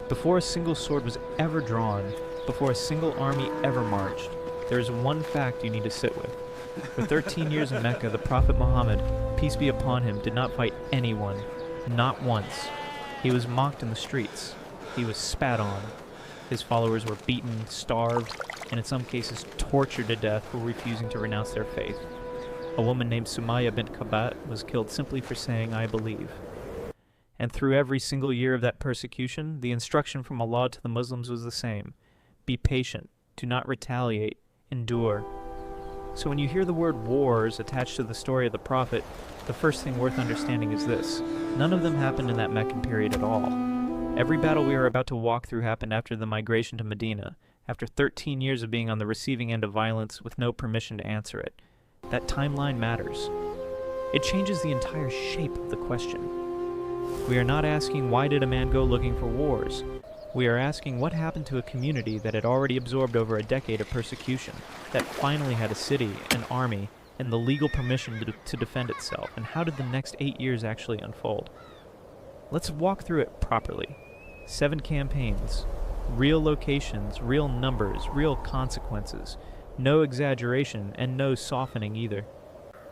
Before a single sword was ever drawn, before a single army ever marched, there is one fact you need to sit with. For 13 years in Mecca, the Prophet Muhammad, peace be upon him, did not fight anyone, not once. He was mocked in the streets. He was spat on. His followers were beaten, starved, and in some cases tortured to death for refusing to renounce their faith. A woman named Sumayya bint Kabat was killed simply for saying, "I believe." And through every single year of that persecution, the instruction from Allah to the Muslims was the same. Be patient, do not retaliate, endure. So when you hear the word wars attached to the story of the Prophet, the first thing worth understanding is this: none of them happened in that Meccan period at all. Every battle we are about to walk through happened after the migration to Medina, after 13 years of being on the receiving end of violence with no permission to answer it. That timeline matters. It changes the entire shape of the question. We are not asking why did a man go looking for wars. We are asking what happened to a community that had already absorbed over a decade of persecution, that finally had a city, an army, and the legal permission to defend itself, and how did the next 8 years actually unfold? Let's walk through it properly. 7 campaigns, real locations, real numbers, real consequences, no exaggeration, and no softening either.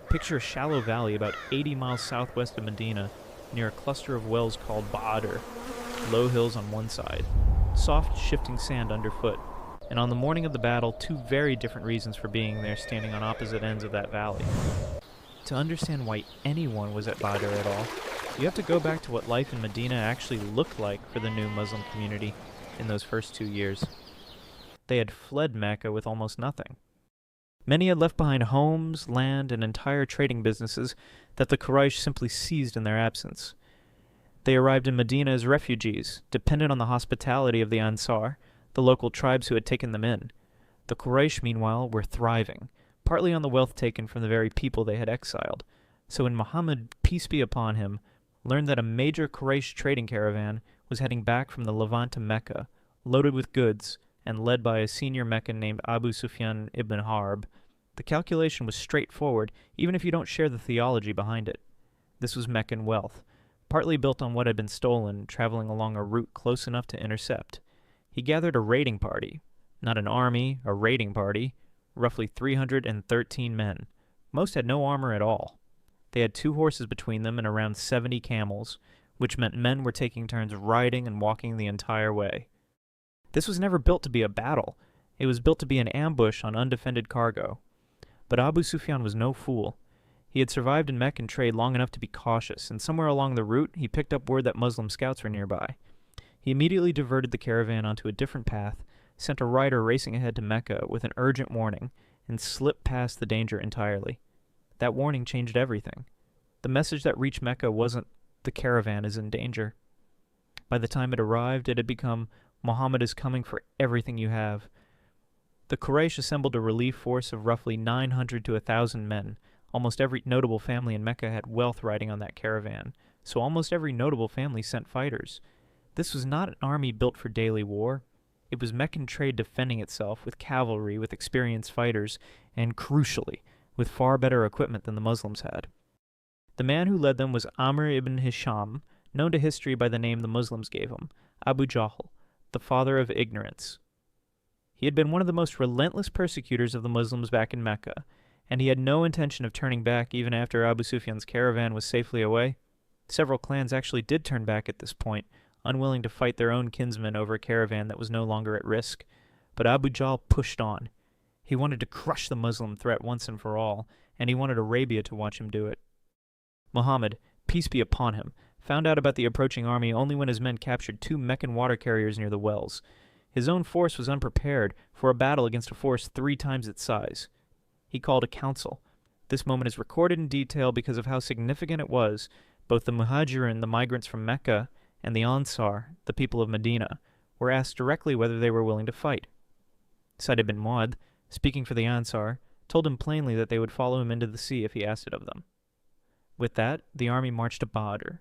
Picture a shallow valley about 80 miles southwest of Medina, near a cluster of wells called Badr, low hills on one side, soft shifting sand underfoot, and on the morning of the battle, 2 very different reasons for being there standing on opposite ends of that valley. To understand why anyone was at Badr at all, you have to go back to what life in Medina actually looked like for the new Muslim community in those first 2 years. They had fled Mecca with almost nothing. Many had left behind homes, land, and entire trading businesses that the Quraysh simply seized in their absence. They arrived in Medina as refugees, dependent on the hospitality of the Ansar, the local tribes who had taken them in. The Quraysh, meanwhile, were thriving, partly on the wealth taken from the very people they had exiled. So when Muhammad, peace be upon him, learned that a major Quraysh trading caravan was heading back from the Levant to Mecca, loaded with goods, and led by a senior Meccan named Abu Sufyan ibn Harb, the calculation was straightforward, even if you don't share the theology behind it. This was Meccan wealth, partly built on what had been stolen, traveling along a route close enough to intercept. He gathered a raiding party, not an army, a raiding party, roughly 313 men. Most had no armor at all. They had 2 horses between them and around 70 camels, which meant men were taking turns riding and walking the entire way. This was never built to be a battle. It was built to be an ambush on undefended cargo. But Abu Sufyan was no fool. He had survived in Meccan trade long enough to be cautious, and somewhere along the route he picked up word that Muslim scouts were nearby. He immediately diverted the caravan onto a different path, sent a rider racing ahead to Mecca with an urgent warning, and slipped past the danger entirely. That warning changed everything. The message that reached Mecca wasn't, "The caravan is in danger." By the time it arrived, it had become, "Muhammad is coming for everything you have." The Quraysh assembled a relief force of roughly 900 to 1,000 men. Almost every notable family in Mecca had wealth riding on that caravan, so almost every notable family sent fighters. This was not an army built for daily war. It was Meccan trade defending itself with cavalry, with experienced fighters, and, crucially, with far better equipment than the Muslims had. The man who led them was Amr ibn Hisham, known to history by the name the Muslims gave him, Abu Jahl, the father of ignorance. He had been one of the most relentless persecutors of the Muslims back in Mecca, and he had no intention of turning back even after Abu Sufyan's caravan was safely away. Several clans actually did turn back at this point, unwilling to fight their own kinsmen over a caravan that was no longer at risk. But Abu Jahl pushed on. He wanted to crush the Muslim threat once and for all, and he wanted Arabia to watch him do it. Muhammad, peace be upon him, found out about the approaching army only when his men captured 2 Meccan water carriers near the wells. His own force was unprepared for a battle against a force 3 times its size. He called a council. This moment is recorded in detail because of how significant it was. Both the Muhajirin, the migrants from Mecca, and the Ansar, the people of Medina, were asked directly whether they were willing to fight. Sa'd ibn Mu'adh, speaking for the Ansar, told him plainly that they would follow him into the sea if he asked it of them. With that, the army marched to Badr.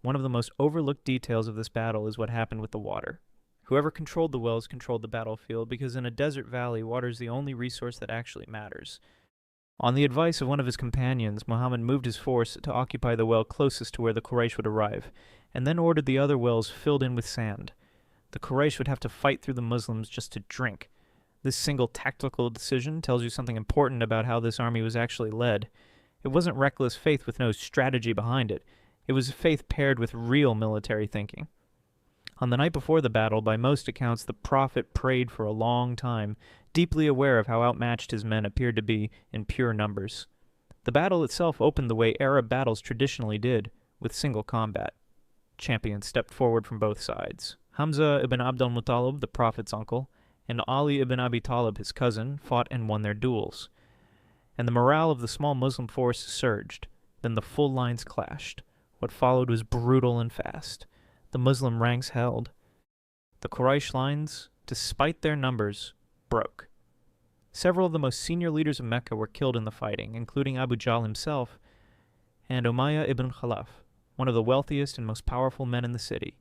One of the most overlooked details of this battle is what happened with the water. Whoever controlled the wells controlled the battlefield, because in a desert valley, water is the only resource that actually matters. On the advice of one of his companions, Muhammad moved his force to occupy the well closest to where the Quraysh would arrive, and then ordered the other wells filled in with sand. The Quraysh would have to fight through the Muslims just to drink. This single tactical decision tells you something important about how this army was actually led. It wasn't reckless faith with no strategy behind it. It was faith paired with real military thinking. On the night before the battle, by most accounts, the Prophet prayed for a long time, deeply aware of how outmatched his men appeared to be in pure numbers. The battle itself opened the way Arab battles traditionally did, with single combat. Champions stepped forward from both sides. Hamza ibn Abd al-Muttalib, the Prophet's uncle, and Ali ibn Abi Talib, his cousin, fought and won their duels. And the morale of the small Muslim force surged. Then the full lines clashed. What followed was brutal and fast. The Muslim ranks held. The Quraysh lines, despite their numbers, broke. Several of the most senior leaders of Mecca were killed in the fighting, including Abu Jahl himself and Umayyah ibn Khalaf, one of the wealthiest and most powerful men in the city.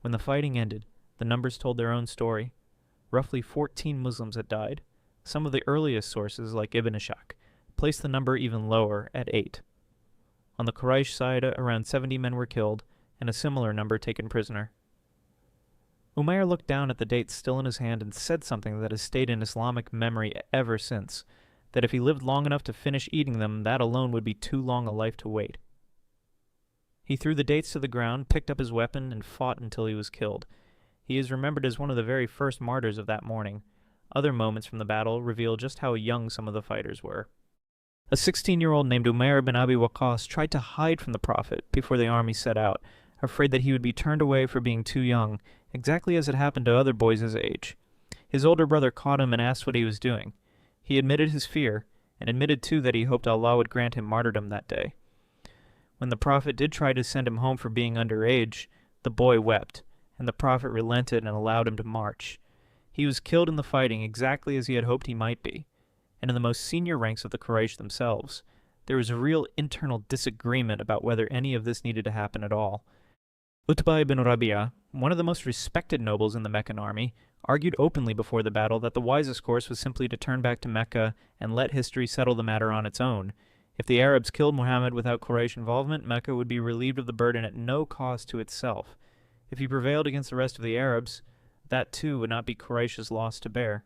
When the fighting ended, the numbers told their own story. Roughly 14 Muslims had died. Some of the earliest sources, like Ibn Ishaq, placed the number even lower at 8. On the Quraysh side, around 70 men were killed, and a similar number taken prisoner. Umayr looked down at the dates still in his hand and said something that has stayed in Islamic memory ever since, that if he lived long enough to finish eating them, that alone would be too long a life to wait. He threw the dates to the ground, picked up his weapon, and fought until he was killed. He is remembered as one of the very first martyrs of that morning. Other moments from the battle reveal just how young some of the fighters were. A 16-year-old named Umayr ibn Abi Waqqas tried to hide from the Prophet before the army set out, afraid that he would be turned away for being too young, exactly as had happened to other boys his age. His older brother caught him and asked what he was doing. He admitted his fear, and admitted too that he hoped Allah would grant him martyrdom that day. When the Prophet did try to send him home for being underage, the boy wept, and the Prophet relented and allowed him to march. He was killed in the fighting exactly as he had hoped he might be, and in the most senior ranks of the Quraysh themselves, there was a real internal disagreement about whether any of this needed to happen at all. Utbah ibn Rabi'ah, one of the most respected nobles in the Meccan army, argued openly before the battle that the wisest course was simply to turn back to Mecca and let history settle the matter on its own. If the Arabs killed Muhammad without Quraysh involvement, Mecca would be relieved of the burden at no cost to itself. If he prevailed against the rest of the Arabs, that too would not be Quraysh's loss to bear.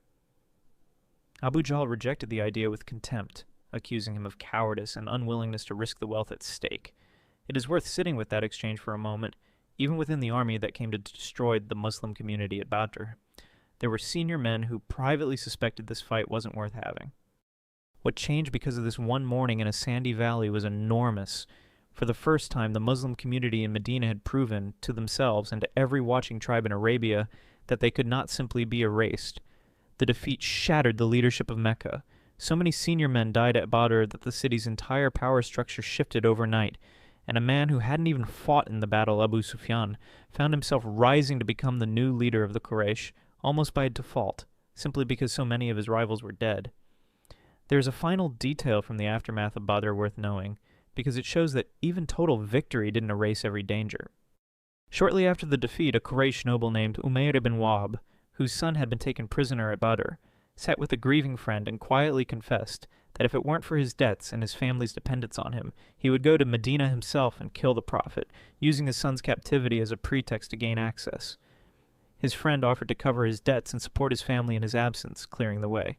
Abu Jahl rejected the idea with contempt, accusing him of cowardice and unwillingness to risk the wealth at stake. It is worth sitting with that exchange for a moment, even within the army that came to destroy the Muslim community at Badr. There were senior men who privately suspected this fight wasn't worth having. What changed because of this one morning in a sandy valley was enormous. For the first time, the Muslim community in Medina had proven, to themselves and to every watching tribe in Arabia, that they could not simply be erased. The defeat shattered the leadership of Mecca. So many senior men died at Badr that the city's entire power structure shifted overnight, and a man who hadn't even fought in the battle, Abu Sufyan, found himself rising to become the new leader of the Quraysh, almost by default, simply because so many of his rivals were dead. There is a final detail from the aftermath of Badr worth knowing, because it shows that even total victory didn't erase every danger. Shortly after the defeat, a Quraysh noble named Umayr ibn Wahb, whose son had been taken prisoner at Badr, sat with a grieving friend and quietly confessed that if it weren't for his debts and his family's dependence on him, he would go to Medina himself and kill the Prophet, using his son's captivity as a pretext to gain access. His friend offered to cover his debts and support his family in his absence, clearing the way.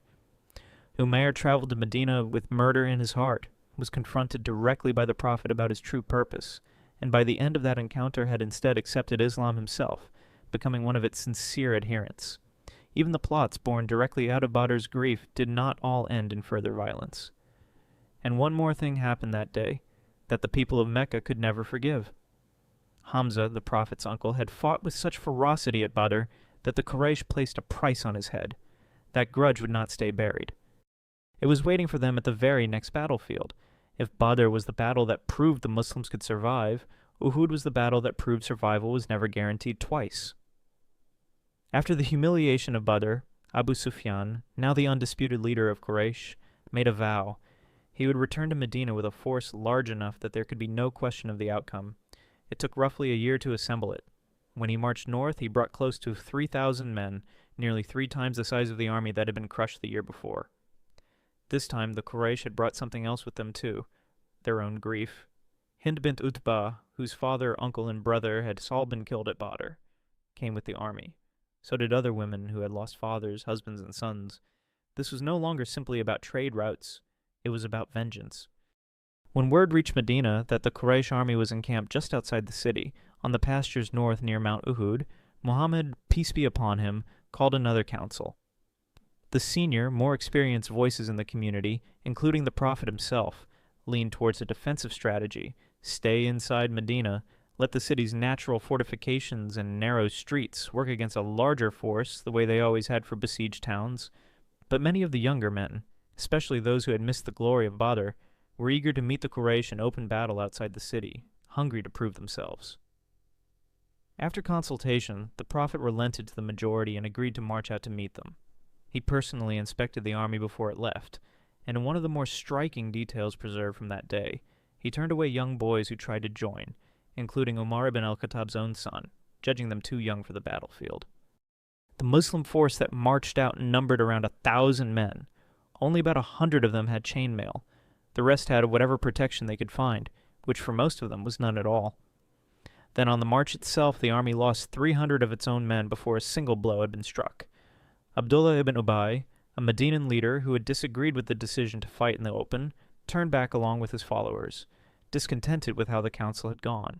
Umayr traveled to Medina with murder in his heart, was confronted directly by the Prophet about his true purpose, and by the end of that encounter had instead accepted Islam himself, becoming one of its sincere adherents. Even the plots born directly out of Badr's grief did not all end in further violence. And one more thing happened that day that the people of Mecca could never forgive. Hamza, the Prophet's uncle, had fought with such ferocity at Badr that the Quraysh placed a price on his head. That grudge would not stay buried. It was waiting for them at the very next battlefield. If Badr was the battle that proved the Muslims could survive, Uhud was the battle that proved survival was never guaranteed twice. After the humiliation of Badr, Abu Sufyan, now the undisputed leader of Quraysh, made a vow. He would return to Medina with a force large enough that there could be no question of the outcome. It took roughly a year to assemble it. When he marched north, he brought close to 3,000 men, nearly 3 times the size of the army that had been crushed the year before. This time, the Quraysh had brought something else with them too, their own grief. Hind bint Utbah, whose father, uncle, and brother had all been killed at Badr. came with the army. So did other women who had lost fathers, husbands, and sons. This was no longer simply about trade routes, it was about vengeance. When word reached Medina that the Quraysh army was encamped just outside the city, on the pastures north near Mount Uhud, Muhammad, peace be upon him, called another council. The senior, more experienced voices in the community, including the Prophet himself, leaned towards a defensive strategy: stay inside Medina, let the city's natural fortifications and narrow streets work against a larger force the way they always had for besieged towns. But many of the younger men, especially those who had missed the glory of Badr, were eager to meet the Quraysh in open battle outside the city, hungry to prove themselves. After consultation, the Prophet relented to the majority and agreed to march out to meet them. He personally inspected the army before it left, and in one of the more striking details preserved from that day, he turned away young boys who tried to join, including Umar ibn al-Khattab's own son, judging them too young for the battlefield. The Muslim force that marched out numbered around 1,000 men. Only about 100 of them had chainmail. The rest had whatever protection they could find, which for most of them was none at all. Then on the march itself, the army lost 300 of its own men before a single blow had been struck. Abdullah ibn Ubay, a Medinan leader who had disagreed with the decision to fight in the open, turned back along with his followers, discontented with how the council had gone.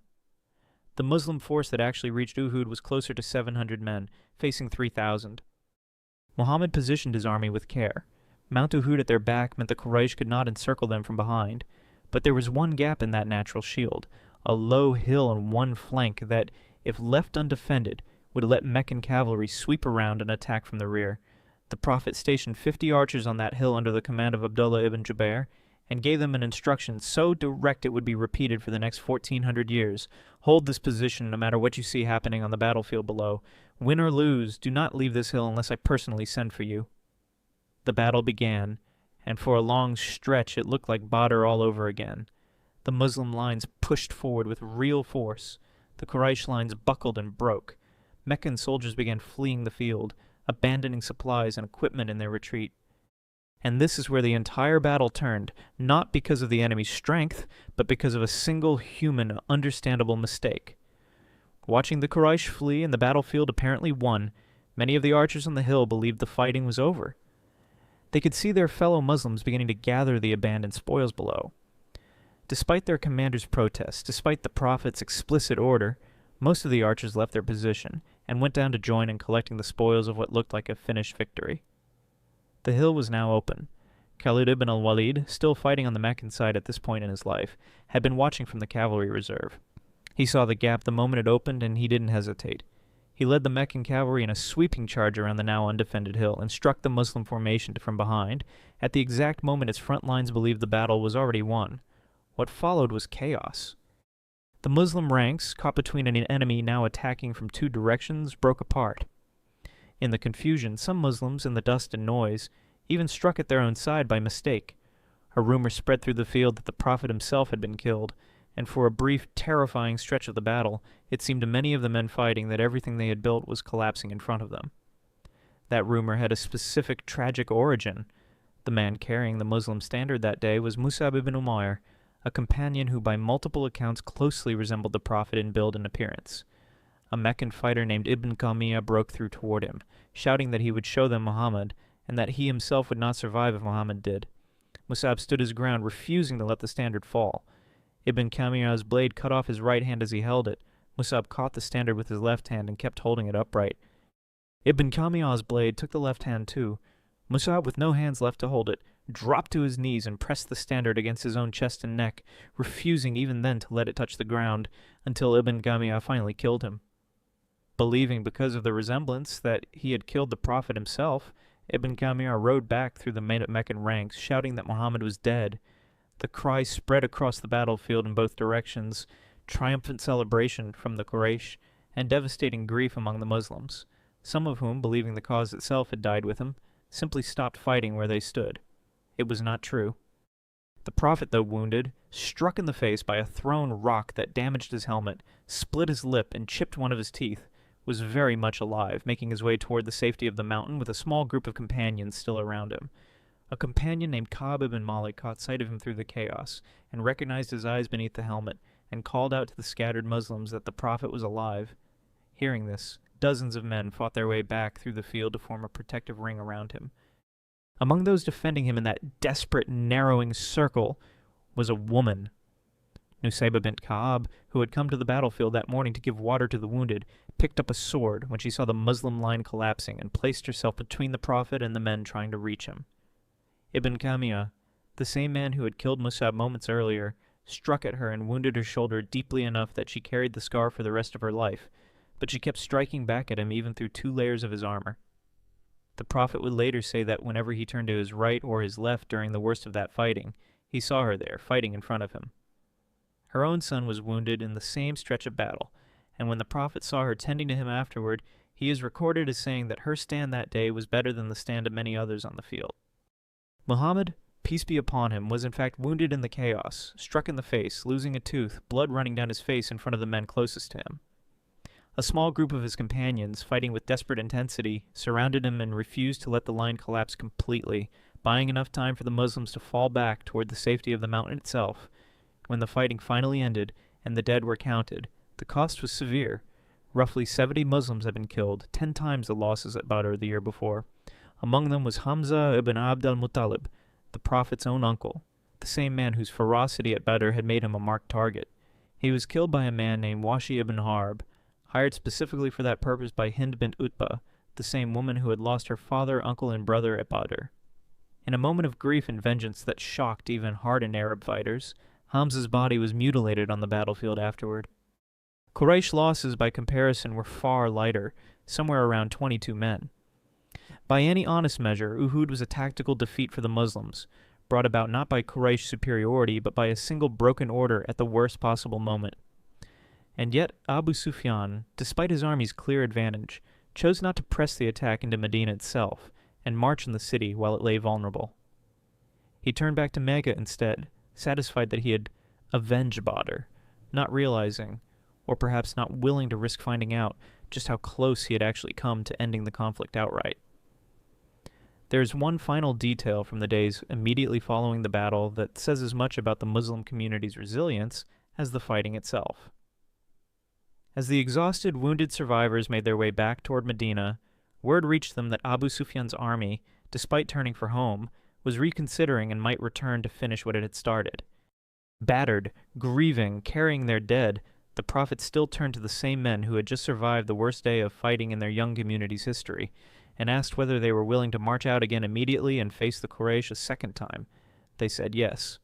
The Muslim force that actually reached Uhud was closer to 700 men, facing 3,000. Muhammad positioned his army with care. Mount Uhud at their back meant the Quraysh could not encircle them from behind, but there was one gap in that natural shield, a low hill on one flank that, if left undefended, would let Meccan cavalry sweep around and attack from the rear. The Prophet stationed 50 archers on that hill under the command of Abdullah ibn Jubair, and gave them an instruction so direct it would be repeated for the next 1,400 years. Hold this position no matter what you see happening on the battlefield below. Win or lose, do not leave this hill unless I personally send for you. The battle began, and for a long stretch it looked like Badr all over again. The Muslim lines pushed forward with real force. The Quraysh lines buckled and broke. Meccan soldiers began fleeing the field, abandoning supplies and equipment in their retreat. And this is where the entire battle turned, not because of the enemy's strength, but because of a single human, understandable mistake. Watching the Quraysh flee and the battlefield apparently won, many of the archers on the hill believed the fighting was over. They could see their fellow Muslims beginning to gather the abandoned spoils below. Despite their commander's protests, despite the Prophet's explicit order, most of the archers left their position and went down to join in collecting the spoils of what looked like a finished victory. The hill was now open. Khalid ibn al-Walid, still fighting on the Meccan side at this point in his life, had been watching from the cavalry reserve. He saw the gap the moment it opened, and he didn't hesitate. He led the Meccan cavalry in a sweeping charge around the now undefended hill and struck the Muslim formation from behind, at the exact moment its front lines believed the battle was already won. What followed was chaos. The Muslim ranks, caught between an enemy now attacking from two directions, broke apart. In the confusion, some Muslims, in the dust and noise, even struck at their own side by mistake. A rumor spread through the field that the Prophet himself had been killed, and for a brief, terrifying stretch of the battle, it seemed to many of the men fighting that everything they had built was collapsing in front of them. That rumor had a specific tragic origin. The man carrying the Muslim standard that day was Mus'ab ibn Umair, a companion who by multiple accounts closely resembled the Prophet in build and appearance. A Meccan fighter named Ibn Qamiyah broke through toward him, shouting that he would show them Muhammad, and that he himself would not survive if Muhammad did. Mus'ab stood his ground, refusing to let the standard fall. Ibn Qamiyah's blade cut off his right hand as he held it. Mus'ab caught the standard with his left hand and kept holding it upright. Ibn Qamiyah's blade took the left hand too. Mus'ab, with no hands left to hold it, dropped to his knees and pressed the standard against his own chest and neck, refusing even then to let it touch the ground, until Ibn Qamiyah finally killed him. Believing because of the resemblance that he had killed the Prophet himself, Ibn Qamiyah rode back through the Meccan ranks, shouting that Muhammad was dead. The cry spread across the battlefield in both directions, triumphant celebration from the Quraysh, and devastating grief among the Muslims, some of whom, believing the cause itself had died with him, simply stopped fighting where they stood. It was not true. The Prophet, though wounded, struck in the face by a thrown rock that damaged his helmet, split his lip, and chipped one of his teeth, was very much alive, making his way toward the safety of the mountain with a small group of companions still around him. A companion named Ka'b ibn Malik caught sight of him through the chaos, and recognized his eyes beneath the helmet, and called out to the scattered Muslims that the Prophet was alive. Hearing this, dozens of men fought their way back through the field to form a protective ring around him. Among those defending him in that desperate, narrowing circle was a woman. Nusayba bint Ka'ab, who had come to the battlefield that morning to give water to the wounded, picked up a sword when she saw the Muslim line collapsing and placed herself between the Prophet and the men trying to reach him. Ibn Kamiyah, the same man who had killed Musab moments earlier, struck at her and wounded her shoulder deeply enough that she carried the scar for the rest of her life, but she kept striking back at him even through 2 layers of his armor. The Prophet would later say that whenever he turned to his right or his left during the worst of that fighting, he saw her there, fighting in front of him. Her own son was wounded in the same stretch of battle, and when the Prophet saw her tending to him afterward, he is recorded as saying that her stand that day was better than the stand of many others on the field. Muhammad, peace be upon him, was in fact wounded in the chaos, struck in the face, losing a tooth, blood running down his face in front of the men closest to him. A small group of his companions, fighting with desperate intensity, surrounded him and refused to let the line collapse completely, buying enough time for the Muslims to fall back toward the safety of the mountain itself. When the fighting finally ended and the dead were counted, the cost was severe. Roughly 70 Muslims had been killed, 10 times the losses at Badr the year before. Among them was Hamza ibn Abd al-Muttalib, the Prophet's own uncle, the same man whose ferocity at Badr had made him a marked target. He was killed by a man named Washi ibn Harb, hired specifically for that purpose by Hind bint Utbah, the same woman who had lost her father, uncle, and brother at Badr. In a moment of grief and vengeance that shocked even hardened Arab fighters, Hamza's body was mutilated on the battlefield afterward. Quraysh losses by comparison were far lighter, somewhere around 22 men. By any honest measure, Uhud was a tactical defeat for the Muslims, brought about not by Quraysh superiority but by a single broken order at the worst possible moment. And yet Abu Sufyan, despite his army's clear advantage, chose not to press the attack into Medina itself and march in the city while it lay vulnerable. He turned back to Mecca instead, satisfied that he had avenged Badr, not realizing, or perhaps not willing to risk finding out, just how close he had actually come to ending the conflict outright. There is one final detail from the days immediately following the battle that says as much about the Muslim community's resilience as the fighting itself. As the exhausted, wounded survivors made their way back toward Medina, word reached them that Abu Sufyan's army, despite turning for home, was reconsidering and might return to finish what it had started. Battered, grieving, carrying their dead, the Prophet still turned to the same men who had just survived the worst day of fighting in their young community's history, and asked whether they were willing to march out again immediately and face the Quraysh a second time. They said yes.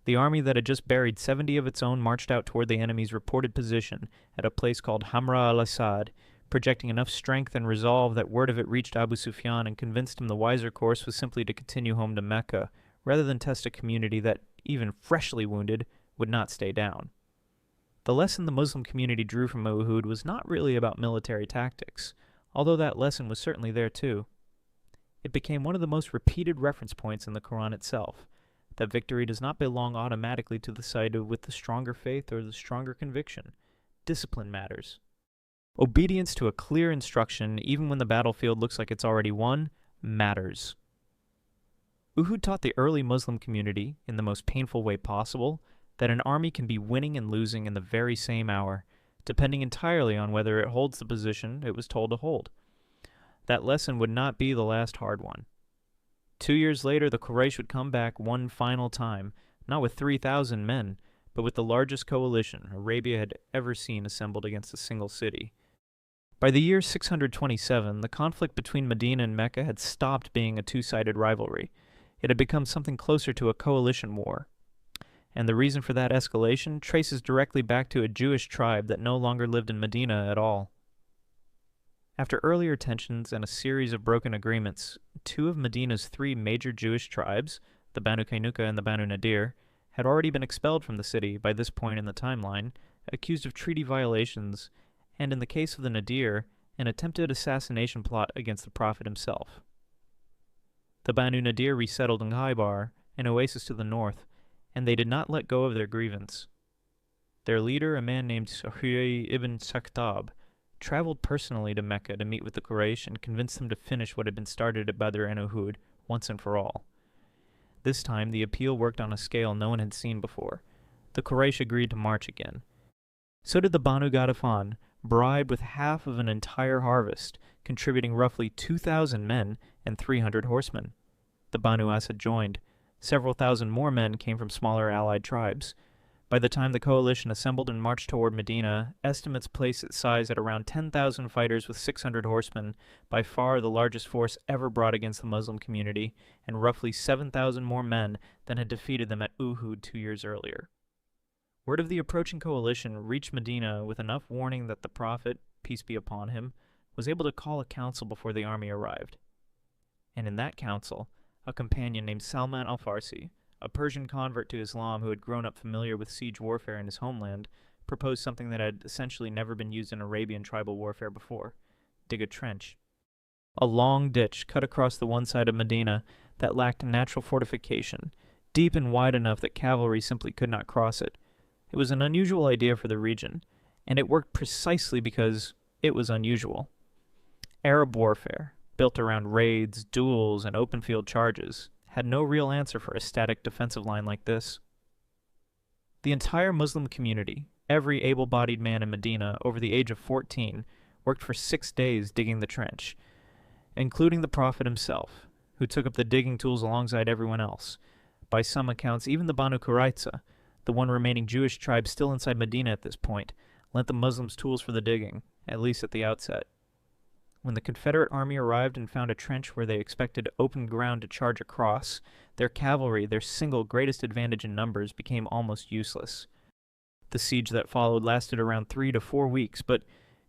The army that had just buried 70 of its own marched out toward the enemy's reported position at a place called Hamra al-Assad, projecting enough strength and resolve that word of it reached Abu Sufyan and convinced him the wiser course was simply to continue home to Mecca, rather than test a community that, even freshly wounded, would not stay down. The lesson the Muslim community drew from Uhud was not really about military tactics, although that lesson was certainly there too. It became one of the most repeated reference points in the Quran itself, that victory does not belong automatically to the side with the stronger faith or the stronger conviction. Discipline matters. Obedience to a clear instruction, even when the battlefield looks like it's already won, matters. Uhud taught the early Muslim community, in the most painful way possible, that an army can be winning and losing in the very same hour, depending entirely on whether it holds the position it was told to hold. That lesson would not be the last hard one. 2 years later, the Quraysh would come back one final time, not with 3,000 men, but with the largest coalition Arabia had ever seen assembled against a single city. By the year 627, the conflict between Medina and Mecca had stopped being a two-sided rivalry. It had become something closer to a coalition war. And the reason for that escalation traces directly back to a Jewish tribe that no longer lived in Medina at all. After earlier tensions and a series of broken agreements, 2 of Medina's 3 major Jewish tribes, the Banu Qaynuqa and the Banu Nadir, had already been expelled from the city by this point in the timeline, accused of treaty violations, and in the case of the Nadir, an attempted assassination plot against the Prophet himself. The Banu Nadir resettled in Khaybar, an oasis to the north, and they did not let go of their grievance. Their leader, a man named Huyay ibn Sakhtab, traveled personally to Mecca to meet with the Quraysh and convince them to finish what had been started at Badr and Uhud once and for all. This time, the appeal worked on a scale no one had seen before. The Quraysh agreed to march again. So did the Banu Ghatafan, bribed with half of an entire harvest, contributing roughly 2,000 men and 300 horsemen. The Banu Asad joined. Several thousand more men came from smaller allied tribes. By the time the coalition assembled and marched toward Medina, estimates place its size at around 10,000 fighters with 600 horsemen, by far the largest force ever brought against the Muslim community, and roughly 7,000 more men than had defeated them at Uhud 2 years earlier. Word of the approaching coalition reached Medina with enough warning that the Prophet, peace be upon him, was able to call a council before the army arrived. And in that council, a companion named Salman al-Farsi, a Persian convert to Islam who had grown up familiar with siege warfare in his homeland, proposed something that had essentially never been used in Arabian tribal warfare before: dig a trench. A long ditch cut across the one side of Medina that lacked natural fortification, deep and wide enough that cavalry simply could not cross it. It was an unusual idea for the region, and it worked precisely because it was unusual. Arab warfare, built around raids, duels, and open field charges, had no real answer for a static defensive line like this. The entire Muslim community, every able-bodied man in Medina over the age of 14, worked for 6 days digging the trench, including the Prophet himself, who took up the digging tools alongside everyone else. By some accounts, even the Banu Qurayza, the one remaining Jewish tribe still inside Medina at this point, lent the Muslims tools for the digging, at least at the outset. When the Confederate army arrived and found a trench where they expected open ground to charge across, their cavalry, their single greatest advantage in numbers, became almost useless. The siege that followed lasted around 3 to 4 weeks, but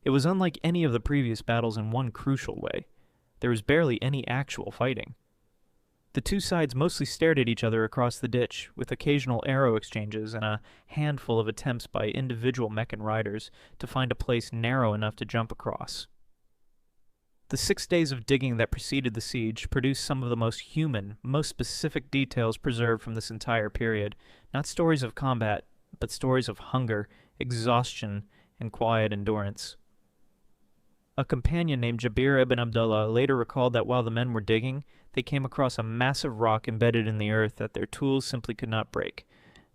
it was unlike any of the previous battles in one crucial way. There was barely any actual fighting. The two sides mostly stared at each other across the ditch, with occasional arrow exchanges and a handful of attempts by individual Meccan riders to find a place narrow enough to jump across. The 6 days of digging that preceded the siege produced some of the most human, most specific details preserved from this entire period, not stories of combat, but stories of hunger, exhaustion, and quiet endurance. A companion named Jabir ibn Abdullah later recalled that while the men were digging, they came across a massive rock embedded in the earth that their tools simply could not break.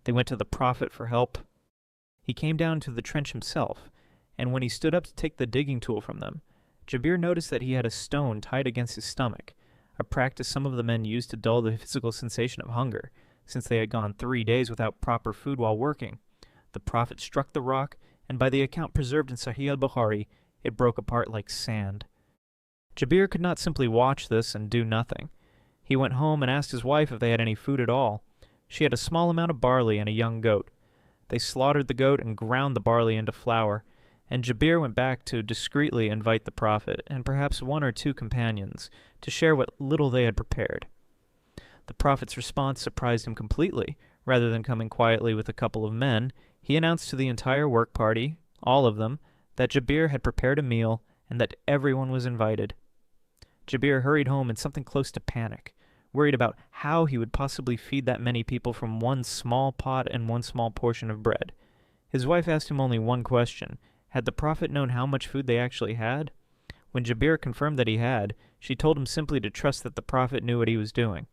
They went to the Prophet for help. He came down to the trench himself, and when he stood up to take the digging tool from them, Jabir noticed that he had a stone tied against his stomach, a practice some of the men used to dull the physical sensation of hunger, since they had gone 3 days without proper food while working. The Prophet struck the rock, and by the account preserved in Sahih al-Bukhari, it broke apart like sand. Jabir could not simply watch this and do nothing. He went home and asked his wife if they had any food at all. She had a small amount of barley and a young goat. They slaughtered the goat and ground the barley into flour, and Jabir went back to discreetly invite the Prophet and perhaps 1 or 2 companions to share what little they had prepared. The Prophet's response surprised him completely. Rather than coming quietly with a couple of men, he announced to the entire work party, all of them, that Jabir had prepared a meal and that everyone was invited. Jabir hurried home in something close to panic, worried about how he would possibly feed that many people from one small pot and one small portion of bread. His wife asked him only one question: had the Prophet known how much food they actually had? When Jabir confirmed that he had, she told him simply to trust that the Prophet knew what he was doing.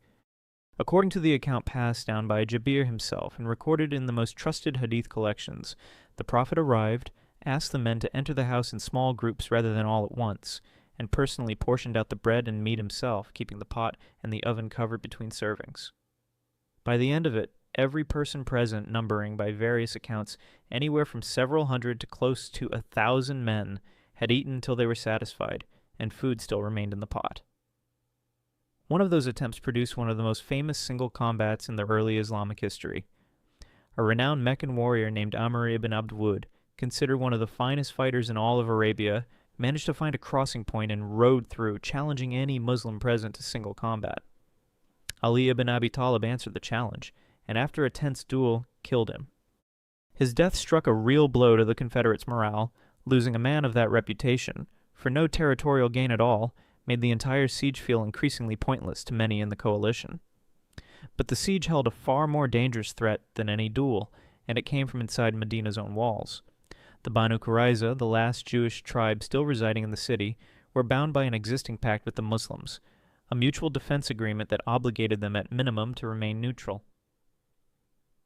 According to the account passed down by Jabir himself and recorded in the most trusted hadith collections, the Prophet arrived, asked the men to enter the house in small groups rather than all at once, and personally portioned out the bread and meat himself, keeping the pot and the oven covered between servings. By the end of it, every person present, numbering by various accounts anywhere from several hundred to close to 1,000 men, had eaten until they were satisfied, and food still remained in the pot. One of those attempts produced one of the most famous single combats in the early Islamic history. A renowned Meccan warrior named Amr ibn Abd Wud, considered one of the finest fighters in all of Arabia, managed to find a crossing point and rode through, challenging any Muslim present to single combat. Ali ibn Abi Talib answered the challenge, and after a tense duel, killed him. His death struck a real blow to the Confederates' morale. Losing a man of that reputation, for no territorial gain at all, made the entire siege feel increasingly pointless to many in the coalition. But the siege held a far more dangerous threat than any duel, and it came from inside Medina's own walls. The Banu Qurayza, the last Jewish tribe still residing in the city, were bound by an existing pact with the Muslims, a mutual defense agreement that obligated them at minimum to remain neutral.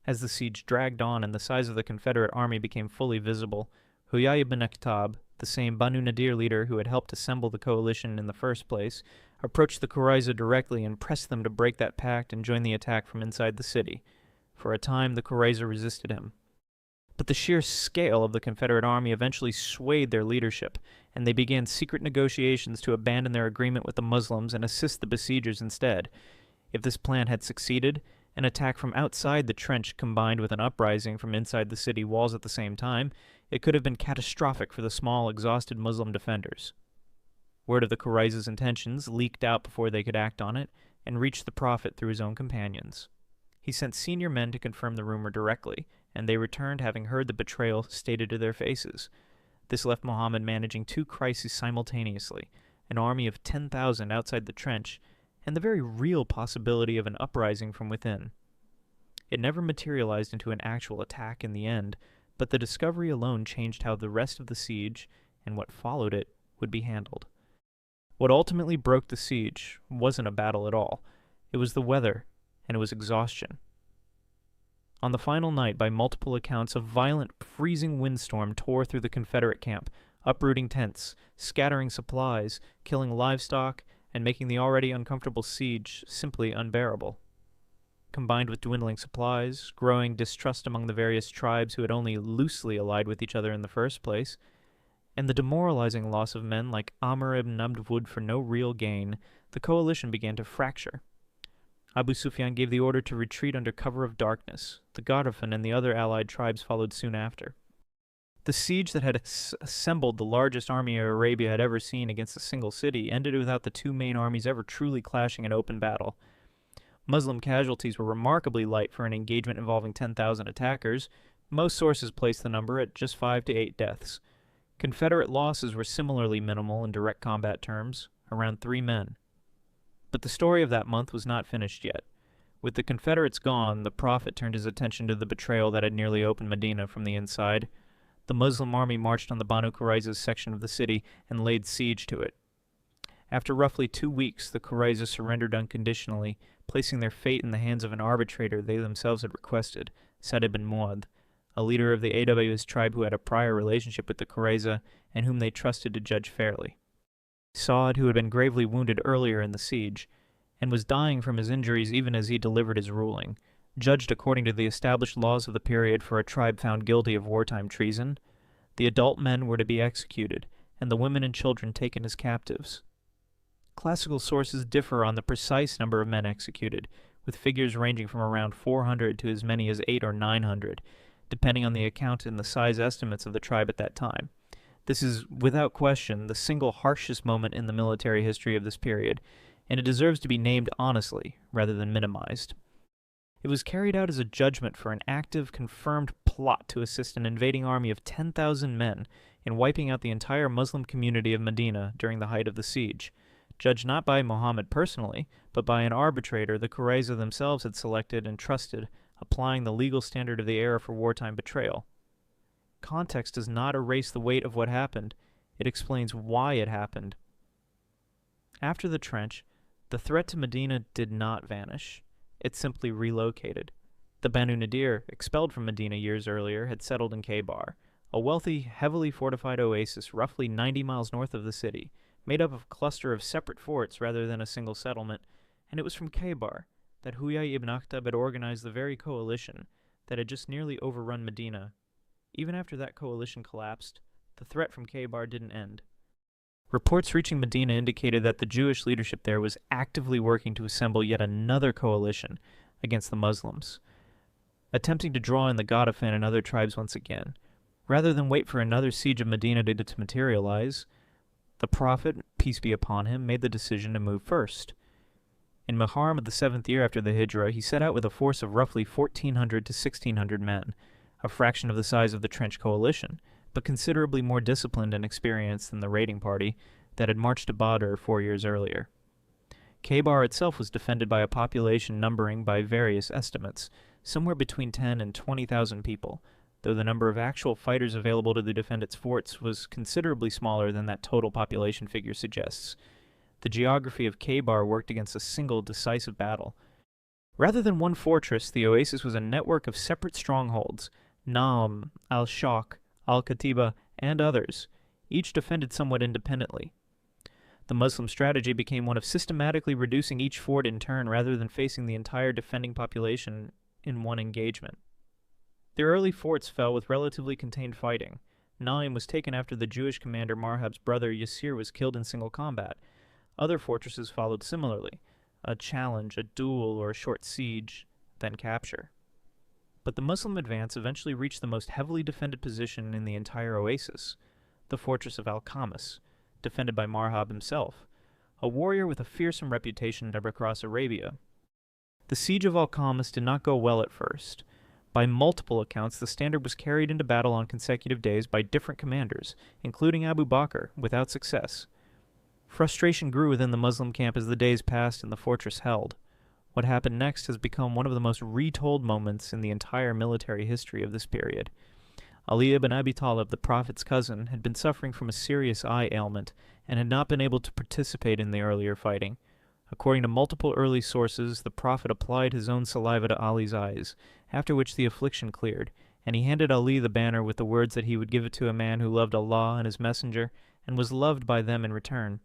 As the siege dragged on and the size of the Confederate army became fully visible, Huyay ibn Akhtab, the same Banu Nadir leader who had helped assemble the coalition in the first place, approached the Qurayza directly and pressed them to break that pact and join the attack from inside the city. For a time, the Qurayza resisted him. But the sheer scale of the Confederate army eventually swayed their leadership, and they began secret negotiations to abandon their agreement with the Muslims and assist the besiegers instead. If this plan had succeeded, an attack from outside the trench combined with an uprising from inside the city walls at the same time, it could have been catastrophic for the small, exhausted Muslim defenders. Word of the Qurayza's intentions leaked out before they could act on it, and reached the Prophet through his own companions. He sent senior men to confirm the rumor directly, and they returned having heard the betrayal stated to their faces. This left Muhammad managing two crises simultaneously, an army of 10,000 outside the trench, and the very real possibility of an uprising from within. It never materialized into an actual attack in the end, but the discovery alone changed how the rest of the siege, and what followed it, would be handled. What ultimately broke the siege wasn't a battle at all. It was the weather, and it was exhaustion. On the final night, by multiple accounts, a violent, freezing windstorm tore through the Confederate camp, uprooting tents, scattering supplies, killing livestock, and making the already uncomfortable siege simply unbearable. Combined with dwindling supplies, growing distrust among the various tribes who had only loosely allied with each other in the first place, and the demoralizing loss of men like Amr ibn Abd for no real gain, the coalition began to fracture. Abu Sufyan gave the order to retreat under cover of darkness. The Ghatafan and the other allied tribes followed soon after. The siege that had assembled the largest army Arabia had ever seen against a single city ended without the two main armies ever truly clashing in open battle. Muslim casualties were remarkably light for an engagement involving 10,000 attackers. Most sources placed the number at just 5 to 8 deaths. Confederate losses were similarly minimal in direct combat terms, around 3 men. But the story of that month was not finished yet. With the Confederates gone, the Prophet turned his attention to the betrayal that had nearly opened Medina from the inside. The Muslim army marched on the Banu Qurayza's section of the city and laid siege to it. After roughly 2 weeks, the Qurayza surrendered unconditionally, placing their fate in the hands of an arbitrator they themselves had requested, Sa'd ibn Mu'adh, a leader of the AWS tribe who had a prior relationship with the Qurayza and whom they trusted to judge fairly. Sa'd, who had been gravely wounded earlier in the siege, and was dying from his injuries even as he delivered his ruling, judged according to the established laws of the period for a tribe found guilty of wartime treason. The adult men were to be executed, and the women and children taken as captives. Classical sources differ on the precise number of men executed, with figures ranging from around 400 to as many as 800 or 900, depending on the account and the size estimates of the tribe at that time. This is, without question, the single harshest moment in the military history of this period, and it deserves to be named honestly, rather than minimized. It was carried out as a judgment for an active, confirmed plot to assist an invading army of 10,000 men in wiping out the entire Muslim community of Medina during the height of the siege, judged not by Muhammad personally, but by an arbitrator the Qurayza themselves had selected and trusted, applying the legal standard of the era for wartime betrayal. Context does not erase the weight of what happened. It explains why it happened. After the trench, the threat to Medina did not vanish. It simply relocated. The Banu Nadir, expelled from Medina years earlier, had settled in Khaybar, a wealthy, heavily fortified oasis roughly 90 miles north of the city, made up of a cluster of separate forts rather than a single settlement, and it was from Khaybar that Huyay ibn Akhtab had organized the very coalition that had just nearly overrun Medina. Even after that coalition collapsed, the threat from Khaybar didn't end. Reports reaching Medina indicated that the Jewish leadership there was actively working to assemble yet another coalition against the Muslims, attempting to draw in the Ghatafan and other tribes once again. Rather than wait for another siege of Medina to materialize, the Prophet, peace be upon him, made the decision to move first. In Muharram of the 7th year after the Hijrah, he set out with a force of roughly 1,400 to 1,600 men, a fraction of the size of the trench coalition, but considerably more disciplined and experienced than the raiding party that had marched to Badr 4 years earlier. Khaybar itself was defended by a population numbering, by various estimates, somewhere between 10 and 20,000 people, though the number of actual fighters available to defend its forts was considerably smaller than that total population figure suggests. The geography of Khaybar worked against a single decisive battle. Rather than one fortress, the oasis was a network of separate strongholds, Naam, al-Shaq, al-Katiba, and others, each defended somewhat independently. The Muslim strategy became one of systematically reducing each fort in turn rather than facing the entire defending population in one engagement. The early forts fell with relatively contained fighting. Naim was taken after the Jewish commander Marhab's brother Yasir was killed in single combat. Other fortresses followed similarly, a challenge, a duel, or a short siege, then capture. But the Muslim advance eventually reached the most heavily defended position in the entire oasis, the fortress of Al-Khamis, defended by Marhab himself, a warrior with a fearsome reputation across Arabia. The siege of Al-Khamis did not go well at first. By multiple accounts, the standard was carried into battle on consecutive days by different commanders, including Abu Bakr, without success. Frustration grew within the Muslim camp as the days passed and the fortress held. What happened next has become one of the most retold moments in the entire military history of this period. Ali ibn Abi Talib, the Prophet's cousin, had been suffering from a serious eye ailment and had not been able to participate in the earlier fighting. According to multiple early sources, the Prophet applied his own saliva to Ali's eyes, after which the affliction cleared, and he handed Ali the banner with the words that he would give it to a man who loved Allah and his messenger and was loved by them in return.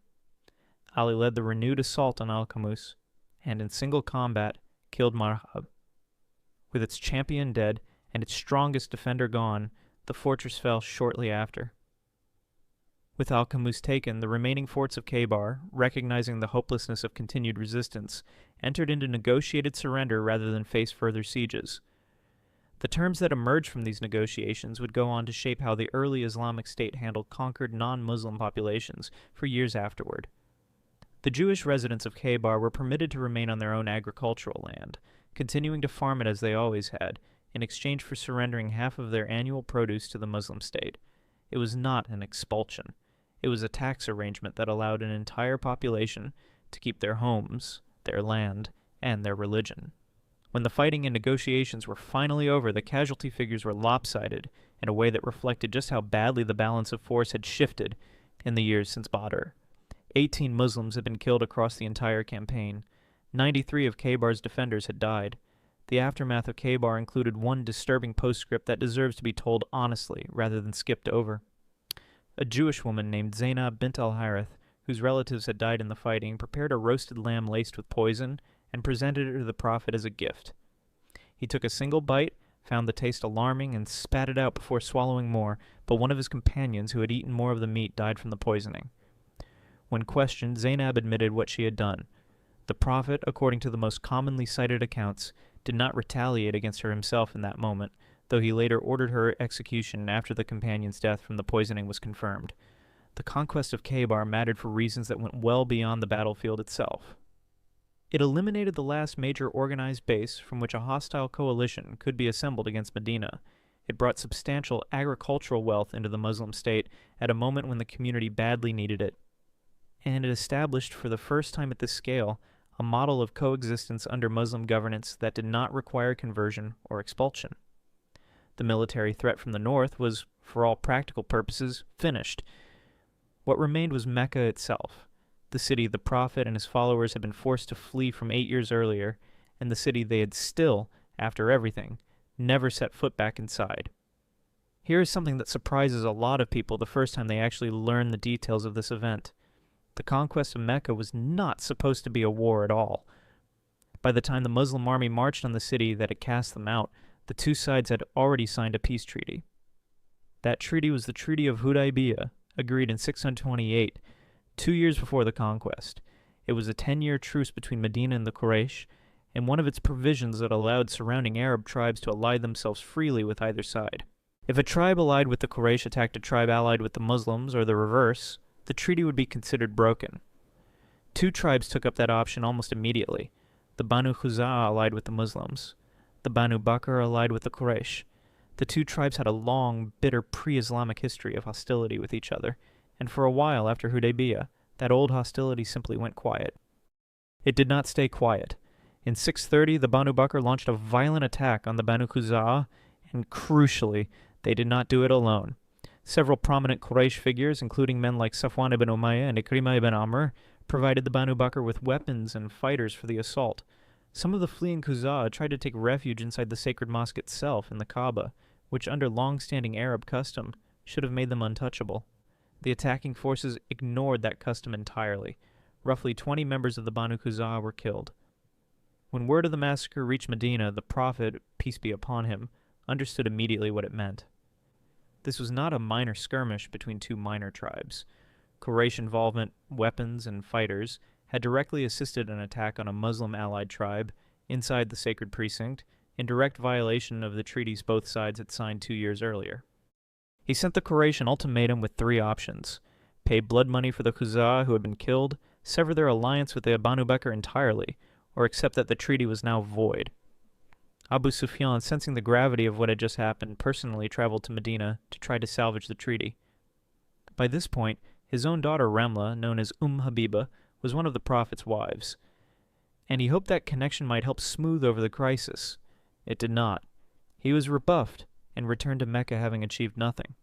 Ali led the renewed assault on Al-Khamis, and in single combat killed Marhab. With its champion dead and its strongest defender gone, the fortress fell shortly after. With Al-Khamis taken, the remaining forts of Khaybar, recognizing the hopelessness of continued resistance, entered into negotiated surrender rather than face further sieges. The terms that emerged from these negotiations would go on to shape how the early Islamic State handled conquered non-Muslim populations for years afterward. The Jewish residents of Khaybar were permitted to remain on their own agricultural land, continuing to farm it as they always had, in exchange for surrendering half of their annual produce to the Muslim state. It was not an expulsion. It was a tax arrangement that allowed an entire population to keep their homes, their land, and their religion. When the fighting and negotiations were finally over, the casualty figures were lopsided in a way that reflected just how badly the balance of force had shifted in the years since Badr. 18 Muslims had been killed across the entire campaign. 93 of Khaybar's defenders had died. The aftermath of Khaybar included one disturbing postscript that deserves to be told honestly rather than skipped over. A Jewish woman named Zainab bint al-Harith, whose relatives had died in the fighting, prepared a roasted lamb laced with poison and presented it to the Prophet as a gift. He took a single bite, found the taste alarming, and spat it out before swallowing more, but one of his companions who had eaten more of the meat died from the poisoning. When questioned, Zainab admitted what she had done. The Prophet, according to the most commonly cited accounts, did not retaliate against her himself in that moment, though he later ordered her execution after the companion's death from the poisoning was confirmed. The conquest of Khaybar mattered for reasons that went well beyond the battlefield itself. It eliminated the last major organized base from which a hostile coalition could be assembled against Medina. It brought substantial agricultural wealth into the Muslim state at a moment when the community badly needed it. And it established for the first time at this scale a model of coexistence under Muslim governance that did not require conversion or expulsion. The military threat from the north was, for all practical purposes, finished. What remained was Mecca itself, the city the Prophet and his followers had been forced to flee from 8 years earlier, and the city they had still, after everything, never set foot back inside. Here is something that surprises a lot of people the first time they actually learn the details of this event. The conquest of Mecca was not supposed to be a war at all. By the time the Muslim army marched on the city that had cast them out, the two sides had already signed a peace treaty. That treaty was the Treaty of Hudaybiyah, agreed in 628, 2 years before the conquest. It was a 10-year truce between Medina and the Quraysh, and one of its provisions that allowed surrounding Arab tribes to ally themselves freely with either side. If a tribe allied with the Quraysh attacked a tribe allied with the Muslims, or the reverse, the treaty would be considered broken. Two tribes took up that option almost immediately. The Banu Khuza'a allied with the Muslims. The Banu Bakr allied with the Quraysh. The two tribes had a long, bitter pre-Islamic history of hostility with each other, and for a while after Hudaybiyah, that old hostility simply went quiet. It did not stay quiet. In 630, the Banu Bakr launched a violent attack on the Banu Khuza'a, and crucially, they did not do it alone. Several prominent Quraysh figures, including men like Safwan ibn Umayyah and Ikrimah ibn Amr, provided the Banu Bakr with weapons and fighters for the assault. Some of the fleeing Khuza'a tried to take refuge inside the sacred mosque itself in the Kaaba, which under long-standing Arab custom should have made them untouchable. The attacking forces ignored that custom entirely. Roughly 20 members of the Banu Khuzā were killed. When word of the massacre reached Medina, the Prophet, peace be upon him, understood immediately what it meant. This was not a minor skirmish between two minor tribes. Quraysh involvement, weapons, and fighters had directly assisted an attack on a Muslim allied tribe inside the sacred precinct, in direct violation of the treaties both sides had signed 2 years earlier. He sent the Quraysh an ultimatum with 3 options: pay blood money for the Khuzā who had been killed, sever their alliance with the Banu Bakr entirely, or accept that the treaty was now void. Abu Sufyan, sensing the gravity of what had just happened, personally traveled to Medina to try to salvage the treaty. By this point, his own daughter Ramla, known as Habiba, was one of the Prophet's wives, and he hoped that connection might help smooth over the crisis. It did not. He was rebuffed and returned to Mecca having achieved nothing.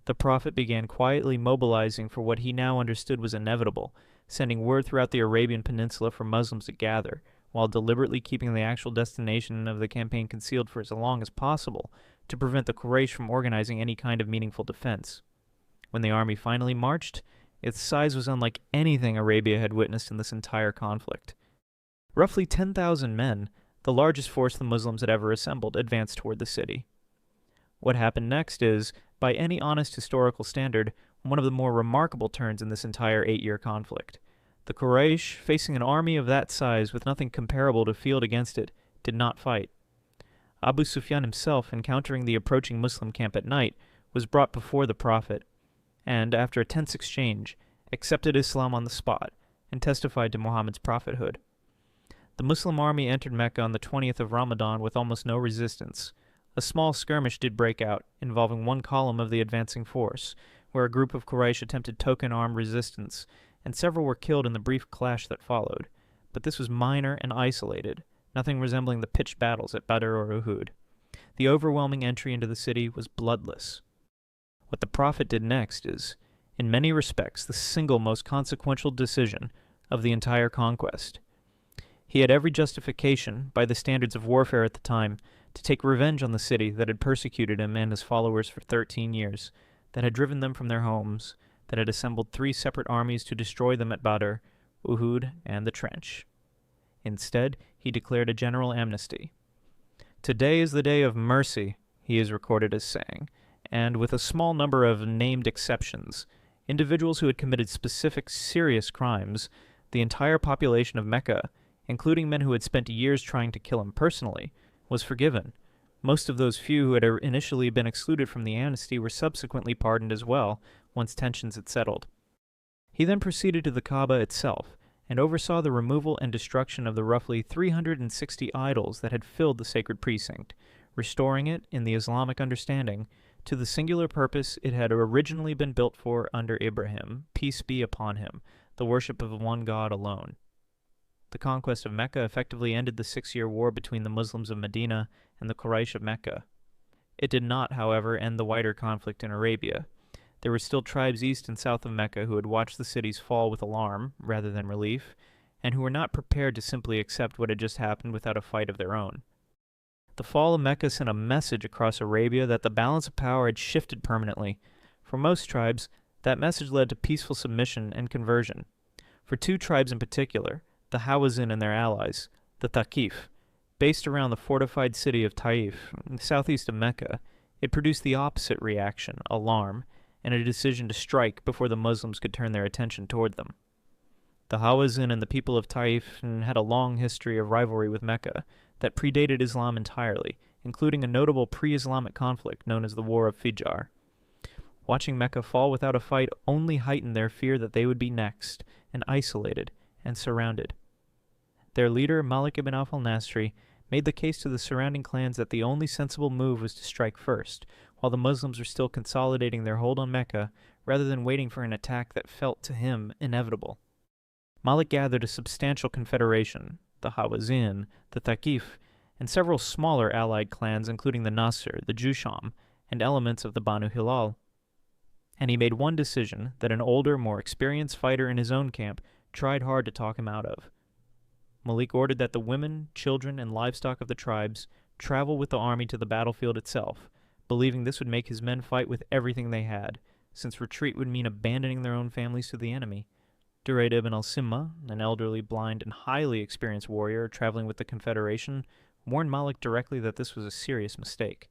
The Prophet began quietly mobilizing for what he now understood was inevitable, sending word throughout the Arabian Peninsula for Muslims to gather, while deliberately keeping the actual destination of the campaign concealed for as long as possible to prevent the Quraysh from organizing any kind of meaningful defense. When the army finally marched, its size was unlike anything Arabia had witnessed in this entire conflict. Roughly 10,000 men, the largest force the Muslims had ever assembled, advanced toward the city. What happened next is, by any honest historical standard, one of the more remarkable turns in this entire 8-year conflict. The Quraysh, facing an army of that size with nothing comparable to field against it, did not fight. Abu Sufyan himself, encountering the approaching Muslim camp at night, was brought before the Prophet, and, after a tense exchange, accepted Islam on the spot and testified to Muhammad's prophethood. The Muslim army entered Mecca on the 20th of Ramadan with almost no resistance. A small skirmish did break out, involving one column of the advancing force, where a group of Quraysh attempted token armed resistance, and several were killed in the brief clash that followed. But this was minor and isolated, nothing resembling the pitched battles at Badr or Uhud. The overwhelming entry into the city was bloodless. What the Prophet did next is, in many respects, the single most consequential decision of the entire conquest. He had every justification, by the standards of warfare at the time, to take revenge on the city that had persecuted him and his followers for 13 years, that had driven them from their homes, that had assembled 3 separate armies to destroy them at Badr, Uhud, and the Trench. Instead, he declared a general amnesty. "Today is the day of mercy," he is recorded as saying, and with a small number of named exceptions, individuals who had committed specific serious crimes, the entire population of Mecca, including men who had spent years trying to kill him personally, was forgiven. Most of those few who had initially been excluded from the amnesty were subsequently pardoned as well, once tensions had settled. He then proceeded to the Kaaba itself, and oversaw the removal and destruction of the roughly 360 idols that had filled the sacred precinct, restoring it, in the Islamic understanding, to the singular purpose it had originally been built for under Ibrahim, peace be upon him, the worship of one God alone. The conquest of Mecca effectively ended the 6-year war between the Muslims of Medina and the Quraysh of Mecca. It did not, however, end the wider conflict in Arabia. There were still tribes east and south of Mecca who had watched the cities fall with alarm, rather than relief, and who were not prepared to simply accept what had just happened without a fight of their own. The fall of Mecca sent a message across Arabia that the balance of power had shifted permanently. For most tribes, that message led to peaceful submission and conversion. For 2 tribes in particular, the Hawazin and their allies, the Thaqif, based around the fortified city of Taif, southeast of Mecca, it produced the opposite reaction, alarm, and a decision to strike before the Muslims could turn their attention toward them. The Hawazin and the people of Taif had a long history of rivalry with Mecca that predated Islam entirely, including a notable pre-Islamic conflict known as the War of Fijar. Watching Mecca fall without a fight only heightened their fear that they would be next, and isolated, and surrounded. Their leader, Malik ibn Auf al-Nasri, made the case to the surrounding clans that the only sensible move was to strike first, while the Muslims were still consolidating their hold on Mecca, rather than waiting for an attack that felt to him inevitable. Malik gathered a substantial confederation, the Hawazin, the Thaqif, and several smaller allied clans including the Nasr, the Jusham, and elements of the Banu Hilal. And he made one decision that an older, more experienced fighter in his own camp tried hard to talk him out of. Malik ordered that the women, children, and livestock of the tribes travel with the army to the battlefield itself, believing this would make his men fight with everything they had, since retreat would mean abandoning their own families to the enemy. Durayd ibn al-Simma, an elderly, blind, and highly experienced warrior traveling with the Confederation, warned Malik directly that this was a serious mistake,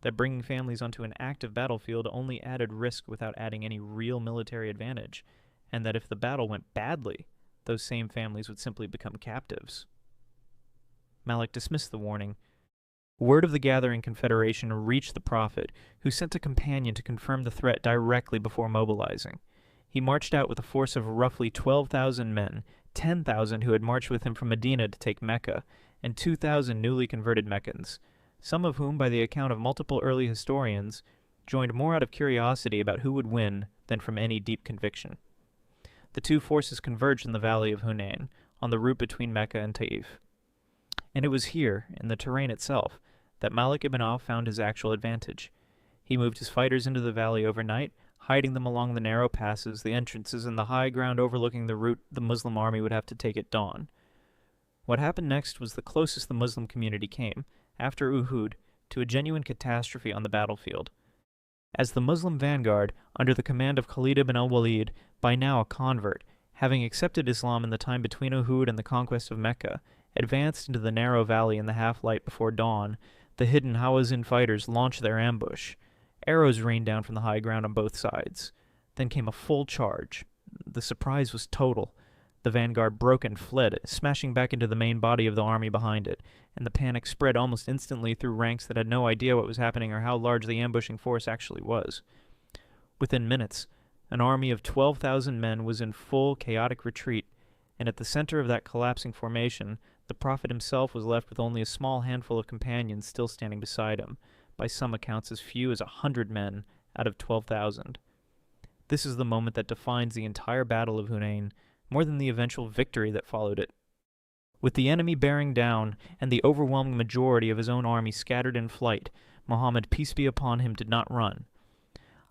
that bringing families onto an active battlefield only added risk without adding any real military advantage, and that if the battle went badly, those same families would simply become captives. Malik dismissed the warning. Word of the gathering confederation reached the Prophet, who sent a companion to confirm the threat directly before mobilizing. He marched out with a force of roughly 12,000 men, 10,000 who had marched with him from Medina to take Mecca, and 2,000 newly converted Meccans, some of whom, by the account of multiple early historians, joined more out of curiosity about who would win than from any deep conviction. The two forces converged in the valley of Hunayn, on the route between Mecca and Taif. And it was here, in the terrain itself, that Malik ibn Auf found his actual advantage. He moved his fighters into the valley overnight, hiding them along the narrow passes, the entrances, and the high ground overlooking the route the Muslim army would have to take at dawn. What happened next was the closest the Muslim community came, after Uhud, to a genuine catastrophe on the battlefield. As the Muslim vanguard, under the command of Khalid ibn al-Walid, by now a convert, having accepted Islam in the time between Uhud and the conquest of Mecca, advanced into the narrow valley in the half-light before dawn, the hidden Hawazin fighters launched their ambush. Arrows rained down from the high ground on both sides. Then came a full charge. The surprise was total. The vanguard broke and fled, smashing back into the main body of the army behind it, and the panic spread almost instantly through ranks that had no idea what was happening or how large the ambushing force actually was. Within minutes, an army of 12,000 men was in full chaotic retreat, and at the center of that collapsing formation, the Prophet himself was left with only a small handful of companions still standing beside him, by some accounts as few as 100 men out of 12,000. This is the moment that defines the entire Battle of Hunayn, more than the eventual victory that followed it. With the enemy bearing down, and the overwhelming majority of his own army scattered in flight, Muhammad, peace be upon him, did not run.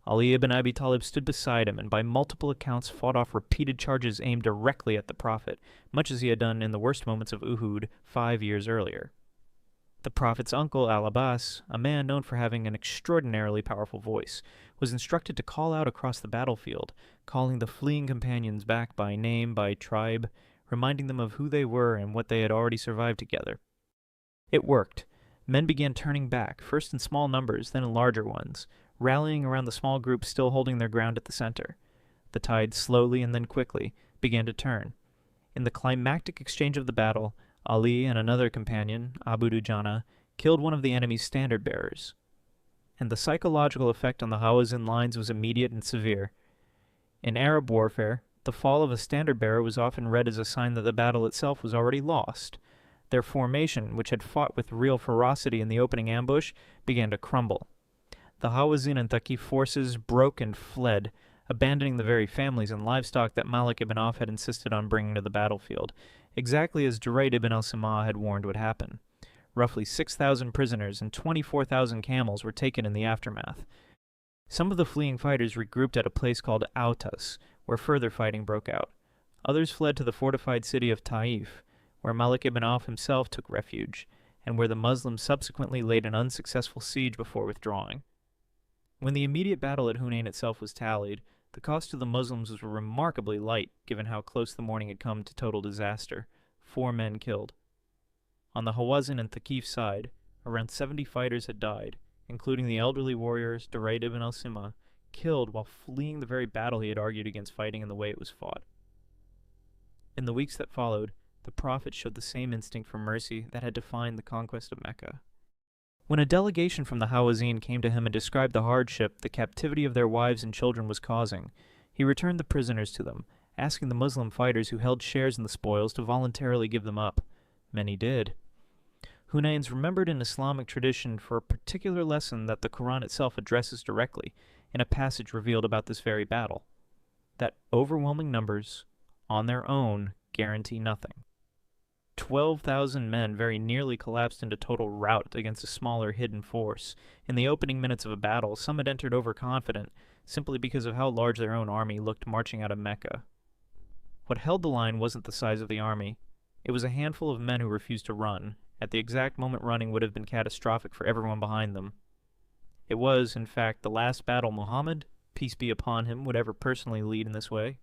Ali ibn Abi Talib stood beside him and by multiple accounts fought off repeated charges aimed directly at the Prophet, much as he had done in the worst moments of Uhud 5 years earlier. The Prophet's uncle, Al-Abbas, a man known for having an extraordinarily powerful voice, was instructed to call out across the battlefield, calling the fleeing companions back by name, by tribe, reminding them of who they were and what they had already survived together. It worked. Men began turning back, first in small numbers, then in larger ones, rallying around the small group still holding their ground at the center. The tide slowly and then quickly began to turn. In the climactic exchange of the battle, Ali and another companion, Abu Dujana, killed one of the enemy's standard-bearers. And the psychological effect on the Hawazin lines was immediate and severe. In Arab warfare, the fall of a standard-bearer was often read as a sign that the battle itself was already lost. Their formation, which had fought with real ferocity in the opening ambush, began to crumble. The Hawazin and Thaqif forces broke and fled, abandoning the very families and livestock that Malik ibn Auf had insisted on bringing to the battlefield, exactly as Durayd ibn al-Simma had warned would happen. Roughly 6,000 prisoners and 24,000 camels were taken in the aftermath. Some of the fleeing fighters regrouped at a place called Autas, where further fighting broke out. Others fled to the fortified city of Taif, where Malik ibn Auf himself took refuge, and where the Muslims subsequently laid an unsuccessful siege before withdrawing. When the immediate battle at Hunayn itself was tallied, the cost to the Muslims was remarkably light, given how close the morning had come to total disaster. 4 men killed. On the Hawazin and Thaqif side, around 70 fighters had died, including the elderly warriors Durayd ibn al-Simma, killed while fleeing the very battle he had argued against fighting in the way it was fought. In the weeks that followed, the Prophet showed the same instinct for mercy that had defined the conquest of Mecca. When a delegation from the Hawazin came to him and described the hardship the captivity of their wives and children was causing, he returned the prisoners to them, asking the Muslim fighters who held shares in the spoils to voluntarily give them up. Many did. Hunayn's remembered in Islamic tradition for a particular lesson that the Quran itself addresses directly in a passage revealed about this very battle, that overwhelming numbers, on their own, guarantee nothing. 12,000 men very nearly collapsed into total rout against a smaller hidden force. In the opening minutes of a battle, some had entered overconfident, simply because of how large their own army looked marching out of Mecca. What held the line wasn't the size of the army. It was a handful of men who refused to run. At the exact moment running would have been catastrophic for everyone behind them. It was, in fact, the last battle Muhammad, peace be upon him, would ever personally lead in this way.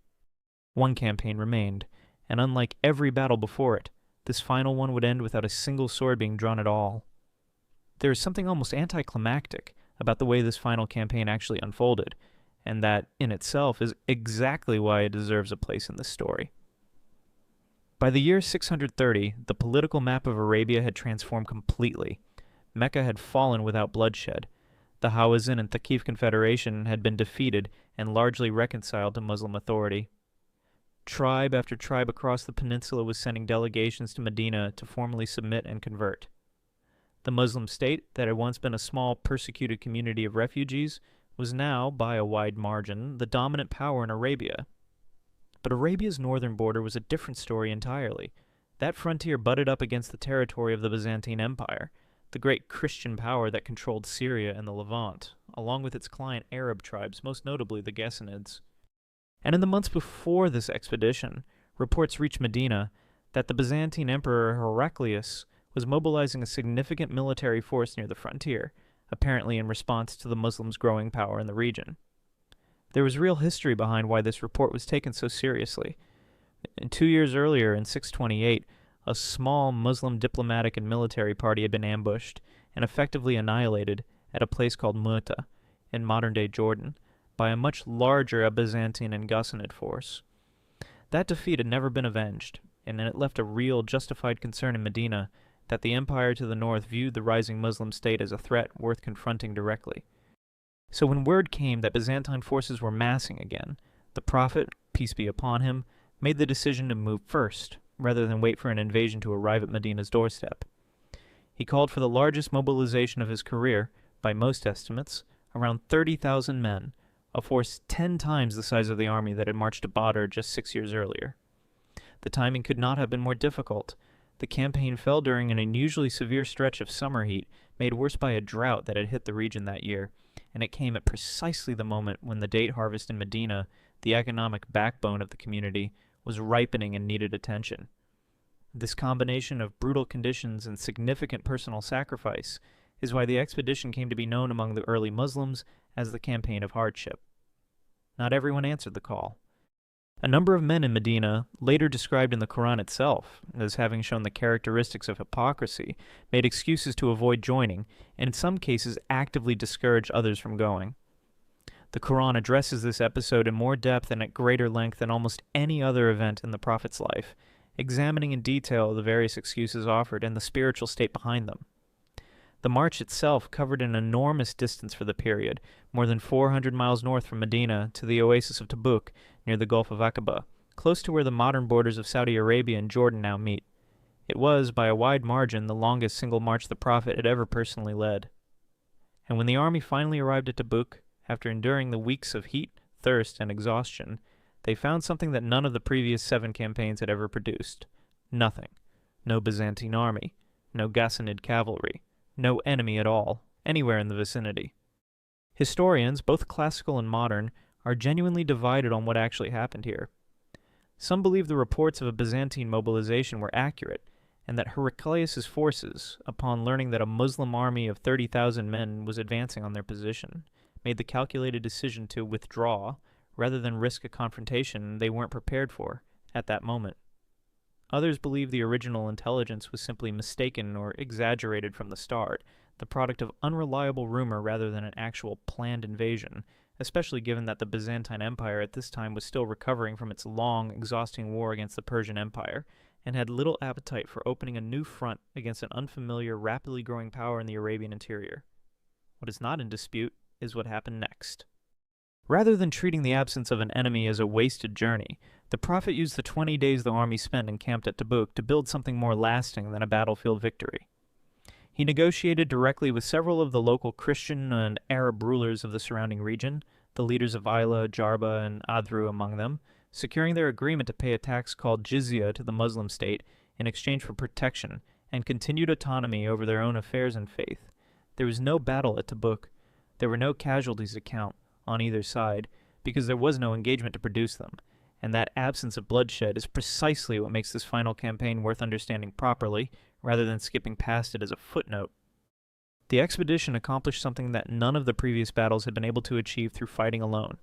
One campaign remained, and unlike every battle before it, this final one would end without a single sword being drawn at all. There is something almost anticlimactic about the way this final campaign actually unfolded, and that, in itself, is exactly why it deserves a place in this story. By the year 630, the political map of Arabia had transformed completely. Mecca had fallen without bloodshed. The Hawazin and Thaqif Confederation had been defeated and largely reconciled to Muslim authority. Tribe after tribe across the peninsula was sending delegations to Medina to formally submit and convert. The Muslim state, that had once been a small persecuted community of refugees, was now, by a wide margin, the dominant power in Arabia. But Arabia's northern border was a different story entirely. That frontier butted up against the territory of the Byzantine Empire, the great Christian power that controlled Syria and the Levant, along with its client Arab tribes, most notably the Ghassanids. And in the months before this expedition, reports reached Medina that the Byzantine Emperor Heraclius was mobilizing a significant military force near the frontier, apparently in response to the Muslims' growing power in the region. There was real history behind why this report was taken so seriously. 2 years earlier, in 628, a small Muslim diplomatic and military party had been ambushed and effectively annihilated at a place called Mu'tah, in modern-day Jordan, by a much larger Byzantine and Ghassanid force. That defeat had never been avenged, and it left a real justified concern in Medina that the empire to the north viewed the rising Muslim state as a threat worth confronting directly. So when word came that Byzantine forces were massing again, the Prophet, peace be upon him, made the decision to move first, rather than wait for an invasion to arrive at Medina's doorstep. He called for the largest mobilization of his career, by most estimates, around 30,000 men, a force 10 times the size of the army that had marched to Badr just 6 years earlier. The timing could not have been more difficult. The campaign fell during an unusually severe stretch of summer heat, made worse by a drought that had hit the region that year, and it came at precisely the moment when the date harvest in Medina, the economic backbone of the community, was ripening and needed attention. This combination of brutal conditions and significant personal sacrifice is why the expedition came to be known among the early Muslims as the Campaign of Hardship. Not everyone answered the call. A number of men in Medina, later described in the Quran itself as having shown the characteristics of hypocrisy, made excuses to avoid joining, and in some cases actively discouraged others from going. The Quran addresses this episode in more depth and at greater length than almost any other event in the Prophet's life, examining in detail the various excuses offered and the spiritual state behind them. The march itself covered an enormous distance for the period, more than 400 miles north from Medina to the oasis of Tabuk near the Gulf of Aqaba, close to where the modern borders of Saudi Arabia and Jordan now meet. It was, by a wide margin, the longest single march the Prophet had ever personally led. And when the army finally arrived at Tabuk, after enduring the weeks of heat, thirst, and exhaustion, they found something that none of the previous 7 campaigns had ever produced. Nothing. No Byzantine army. No Ghassanid cavalry. No enemy at all, anywhere in the vicinity. Historians, both classical and modern, are genuinely divided on what actually happened here. Some believe the reports of a Byzantine mobilization were accurate, and that Heraclius' forces, upon learning that a Muslim army of 30,000 men was advancing on their position, made the calculated decision to withdraw, rather than risk a confrontation they weren't prepared for at that moment. Others believe the original intelligence was simply mistaken or exaggerated from the start, the product of unreliable rumor rather than an actual planned invasion, especially given that the Byzantine Empire at this time was still recovering from its long, exhausting war against the Persian Empire, and had little appetite for opening a new front against an unfamiliar, rapidly growing power in the Arabian interior. What is not in dispute is what happened next. Rather than treating the absence of an enemy as a wasted journey, the Prophet used the 20 days the army spent encamped at Tabuk to build something more lasting than a battlefield victory. He negotiated directly with several of the local Christian and Arab rulers of the surrounding region, the leaders of Ayla, Jarba, and Adru among them, securing their agreement to pay a tax called jizya to the Muslim state in exchange for protection and continued autonomy over their own affairs and faith. There was no battle at Tabuk. There were no casualties to count on either side, because there was no engagement to produce them, and that absence of bloodshed is precisely what makes this final campaign worth understanding properly, rather than skipping past it as a footnote. The expedition accomplished something that none of the previous battles had been able to achieve through fighting alone.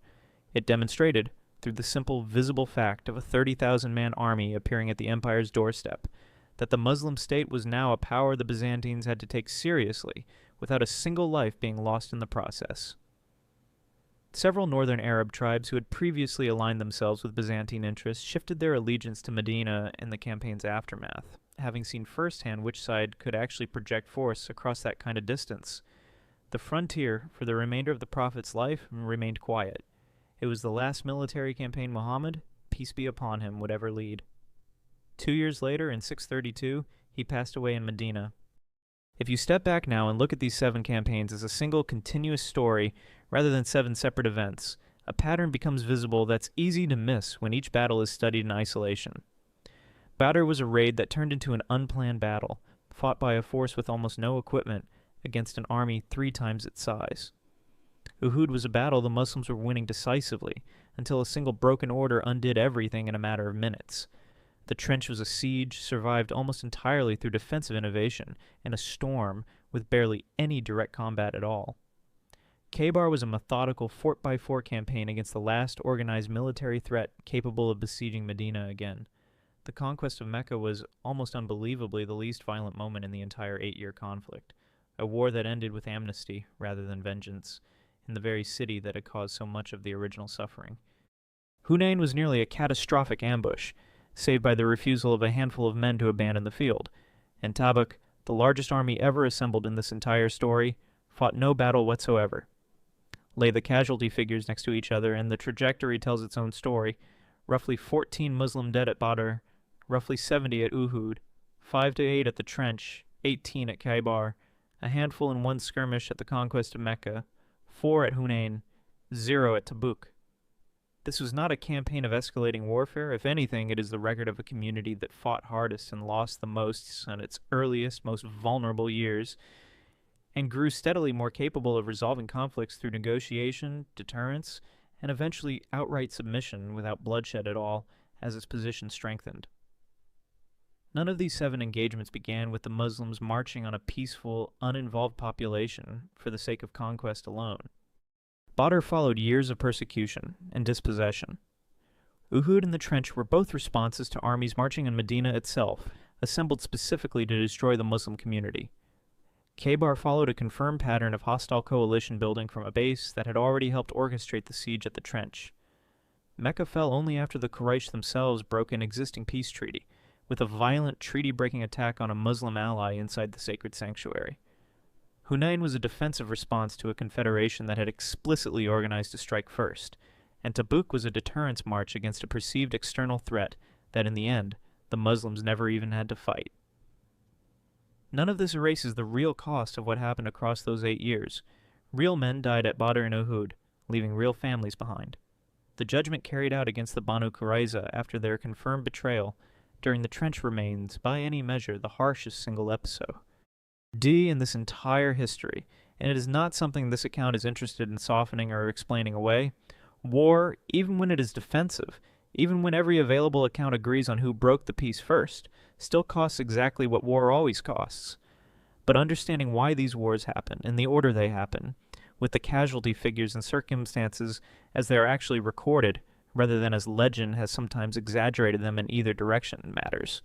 It demonstrated, through the simple visible fact of a 30,000-man army appearing at the empire's doorstep, that the Muslim state was now a power the Byzantines had to take seriously, without a single life being lost in the process. Several northern Arab tribes who had previously aligned themselves with Byzantine interests shifted their allegiance to Medina in the campaign's aftermath, having seen firsthand which side could actually project force across that kind of distance. The frontier, for the remainder of the Prophet's life, remained quiet. It was the last military campaign Muhammad, peace be upon him, would ever lead. 2 years later, in 632, he passed away in Medina. If you step back now and look at these 7 campaigns as a single continuous story rather than 7 separate events, a pattern becomes visible that's easy to miss when each battle is studied in isolation. Badr was a raid that turned into an unplanned battle, fought by a force with almost no equipment against an army 3 times its size. Uhud was a battle the Muslims were winning decisively, until a single broken order undid everything in a matter of minutes. The trench was a siege survived almost entirely through defensive innovation, and a storm with barely any direct combat at all. Khaybar was a methodical fort-by-fort campaign against the last organized military threat capable of besieging Medina again. The conquest of Mecca was, almost unbelievably, the least violent moment in the entire 8-year conflict, a war that ended with amnesty rather than vengeance, in the very city that had caused so much of the original suffering. Hunayn was nearly a catastrophic ambush, saved by the refusal of a handful of men to abandon the field, and Tabuk, the largest army ever assembled in this entire story, fought no battle whatsoever. Lay the casualty figures next to each other, and the trajectory tells its own story. Roughly 14 Muslim dead at Badr, roughly 70 at Uhud, 5 to 8 at the Trench, 18 at Khaybar, a handful in one skirmish at the Conquest of Mecca, 4 at Hunayn, 0 at Tabuk. This was not a campaign of escalating warfare. If anything, it is the record of a community that fought hardest and lost the most in its earliest, most vulnerable years, and grew steadily more capable of resolving conflicts through negotiation, deterrence, and eventually outright submission without bloodshed at all, as its position strengthened. None of these 7 engagements began with the Muslims marching on a peaceful, uninvolved population for the sake of conquest alone. Badr followed years of persecution and dispossession. Uhud and the Trench were both responses to armies marching in Medina itself, assembled specifically to destroy the Muslim community. Khaybar followed a confirmed pattern of hostile coalition building from a base that had already helped orchestrate the siege at the Trench. Mecca fell only after the Quraysh themselves broke an existing peace treaty, with a violent treaty-breaking attack on a Muslim ally inside the sacred sanctuary. Hunayn was a defensive response to a confederation that had explicitly organized to strike first, and Tabuk was a deterrence march against a perceived external threat that in the end, the Muslims never even had to fight. None of this erases the real cost of what happened across those 8 years. Real men died at Badr and Uhud, leaving real families behind. The judgment carried out against the Banu Qurayza after their confirmed betrayal during the Trench remains, by any measure, the harshest single episode in this entire history, and it is not something this account is interested in softening or explaining away. War, even when it is defensive, even when every available account agrees on who broke the peace first, still costs exactly what war always costs. But understanding why these wars happen, in the order they happen, with the casualty figures and circumstances as they are actually recorded, rather than as legend has sometimes exaggerated them in either direction, matters.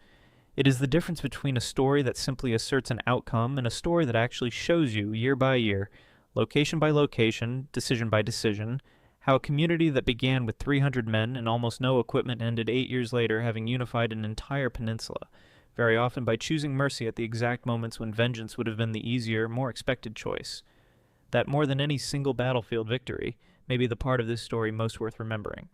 It is the difference between a story that simply asserts an outcome and a story that actually shows you, year by year, location by location, decision by decision, how a community that began with 300 men and almost no equipment ended 8 years later having unified an entire peninsula, very often by choosing mercy at the exact moments when vengeance would have been the easier, more expected choice. That more than any single battlefield victory may be the part of this story most worth remembering.